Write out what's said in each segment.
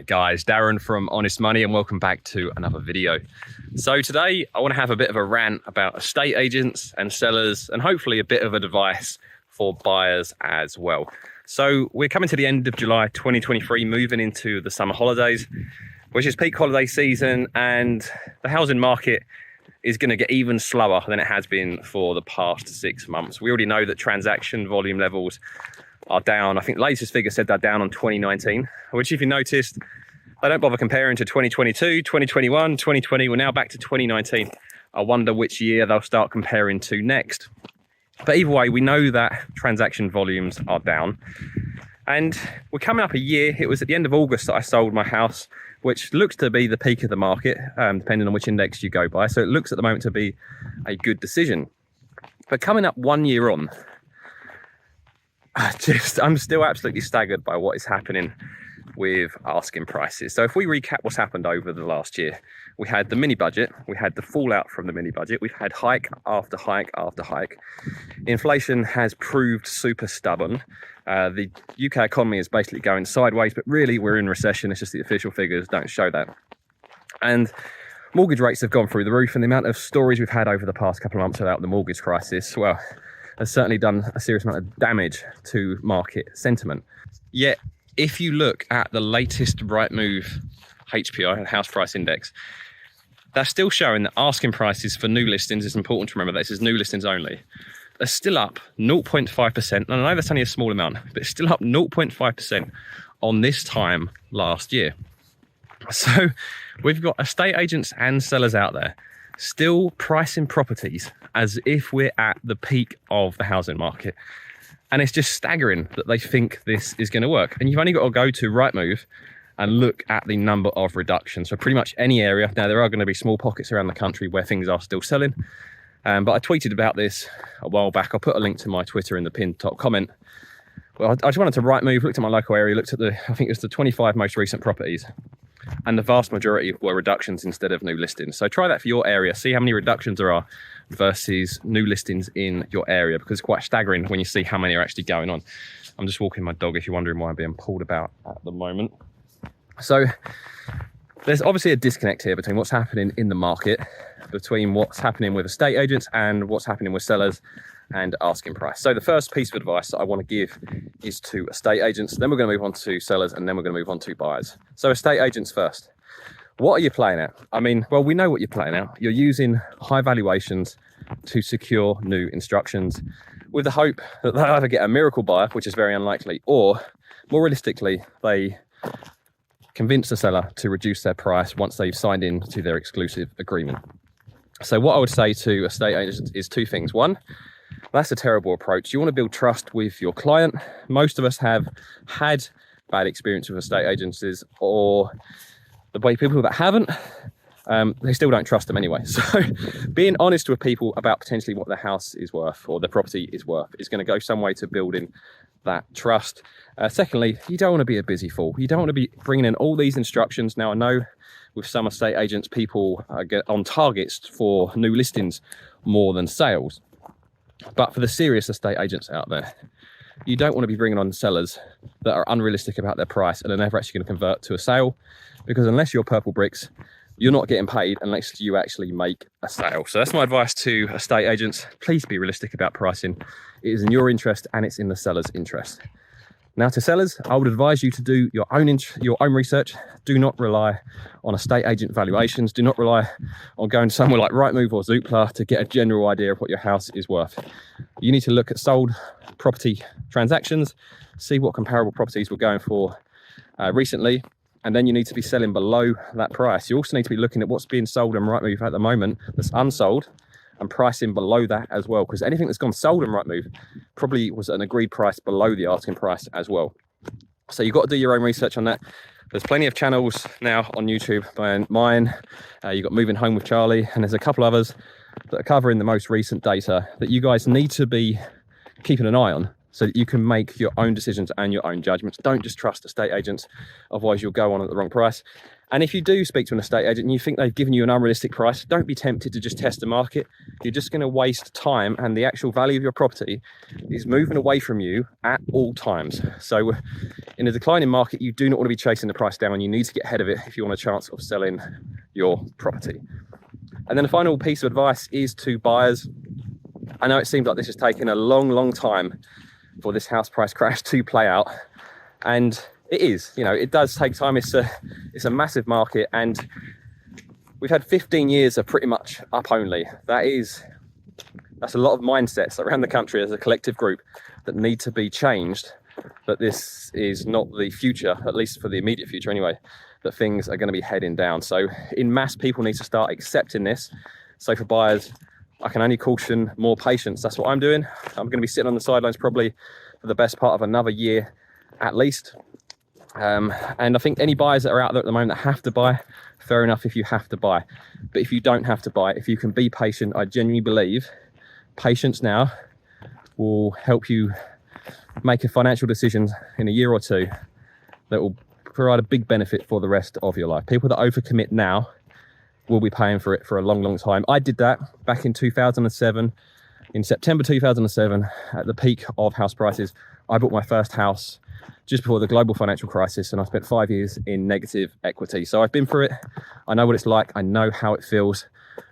Right guys, Darren from Honest Money and welcome back to another video. So today I want to have a bit of a rant about estate agents and sellers and hopefully a bit of advice for buyers as well. So we're coming to the end of July 2023, moving into the summer holidays, which is peak holiday season, and the housing market is going to get even slower than it has been for the past 6 months. We already know that transaction volume levels are down. I think the latest figure said they're down on 2019, which if you noticed, they don't bother comparing to 2022, 2021, 2020. We're now back to 2019. I wonder which year they'll start comparing to next. But either way, we know that transaction volumes are down. And we're coming up a year. It was at the end of August that I sold my house, which looks to be the peak of the market, depending on which index you go by. So it looks at the moment to be a good decision. But coming up 1 year on, I'm still absolutely staggered by what is happening with asking prices. So if we recap what's happened over the last year, we had the mini budget, we had the fallout from the mini budget, we've had hike after hike after hike. Inflation has proved super stubborn. The UK economy is basically going sideways, but really we're in recession. It's just the official figures don't show that. And mortgage rates have gone through the roof, and the amount of stories we've had over the past couple of months about the mortgage crisis, well, has certainly done a serious amount of damage to market sentiment. Yet, if you look at the latest Rightmove HPI, House Price Index, they're still showing that asking prices for new listings, it's important to remember that this is new listings only, they're still up 0.5%. And I know that's only a small amount, but it's still up 0.5% on this time last year. So we've got estate agents and sellers out there still pricing properties as if we're at the peak of the housing market. And it's just staggering that they think this is going to work. And you've only got to go to Rightmove and look at the number of reductions. So pretty much any area. Now, there are going to be small pockets around the country where things are still selling. But I tweeted about this a while back. I'll put a link to my Twitter in the pinned top comment. Well, I just wanted to Rightmove, looked at my local area, looked at I think it was the 25 most recent properties. And the vast majority were reductions instead of new listings. So try that for your area. See how many reductions there are versus new listings in your area, because it's quite staggering when you see how many are actually going on. I'm just walking my dog if you're wondering why I'm being pulled about at the moment. So there's obviously a disconnect here between what's happening in the market, between what's happening with estate agents and what's happening with sellers and asking price. So the first piece of advice that I want to give is to estate agents, then we're going to move on to sellers, and then we're going to move on to buyers. So estate agents first. What are you playing at? I mean, well, we know what you're playing at. You're using high valuations to secure new instructions with the hope that they'll either get a miracle buyer, which is very unlikely, or more realistically, they convince the seller to reduce their price once they've signed in to their exclusive agreement. So what I would say to estate agents is two things. One, that's a terrible approach. You want to build trust with your client. Most of us have had bad experience with estate agencies, or the way people that haven't, they still don't trust them anyway. So being honest with people about potentially what their house is worth or their property is worth is going to go some way to building that trust. Secondly, you don't want to be a busy fool. You don't want to be bringing in all these instructions. Now, I know with some estate agents, people get on targets for new listings more than sales. But for the serious estate agents out there, you don't want to be bringing on sellers that are unrealistic about their price and are never actually going to convert to a sale, because unless you're purple bricks, you're not getting paid unless you actually make a sale. So that's my advice to estate agents. Please be realistic about pricing. It is in your interest and it's in the seller's interest. Now to sellers, I would advise you to do your own research. Do not rely on estate agent valuations. Do not rely on going somewhere like Rightmove or Zoopla to get a general idea of what your house is worth. You need to look at sold property transactions, see what comparable properties were going for recently, and then you need to be selling below that price. You also need to be looking at what's being sold on Rightmove at the moment that's unsold, and pricing below that as well, because anything that's gone sold on Rightmove probably was an agreed price below the asking price as well. So you've got to do your own research on that. There's plenty of channels now on YouTube, and mine, you've got Moving Home with Charlie, and there's a couple others that are covering the most recent data that you guys need to be keeping an eye on so that you can make your own decisions and your own judgments. Don't just trust estate agents, otherwise you'll go on at the wrong price. And if you do speak to an estate agent and you think they've given you an unrealistic price, don't be tempted to just test the market. You're just going to waste time, and the actual value of your property is moving away from you at all times. So in a declining market, you do not want to be chasing the price down. You need to get ahead of it if you want a chance of selling your property. And then the final piece of advice is to buyers. I know it seems like this has taken a long time for this house price crash to play out, and it is, you know, it does take time. It's a massive market, and we've had 15 years of pretty much up only. That's a lot of mindsets around the country as a collective group that need to be changed. But this is not the future, at least for the immediate future anyway, that things are going to be heading down. So in mass, people need to start accepting this. So for buyers, I can only caution more patience. That's what I'm doing. I'm going to be sitting on the sidelines probably for the best part of another year at least. And I think any buyers that are out there at the moment that have to buy, fair enough if you have to buy. But if you don't have to buy, if you can be patient, I genuinely believe patience now will help you make a financial decision in a year or two that will provide a big benefit for the rest of your life. People that overcommit now will be paying for it for a long time. I did that back in 2007. In September 2007, at the peak of house prices, I bought my first house just before the global financial crisis, and I spent 5 years in negative equity. So I've been through it. I know what it's like. I know how it feels.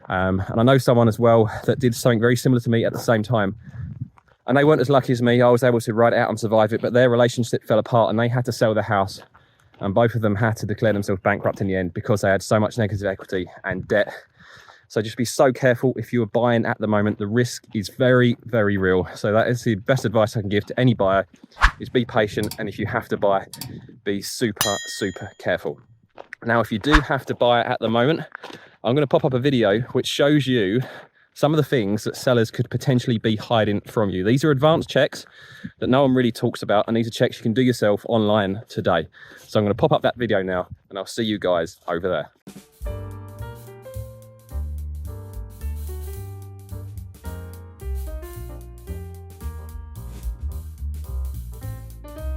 And I know someone as well that did something very similar to me at the same time. And they weren't as lucky as me. I was able to ride it out and survive it, but their relationship fell apart and they had to sell their house. And both of them had to declare themselves bankrupt in the end because they had so much negative equity and debt. So just be so careful if you are buying at the moment. The risk is very real. So that is the best advice I can give to any buyer, is be patient. And if you have to buy, be super careful. Now, if you do have to buy at the moment, I'm going to pop up a video which shows you some of the things that sellers could potentially be hiding from you. These are advanced checks that no one really talks about, and these are checks you can do yourself online today. So I'm going to pop up that video now, and I'll see you guys over there.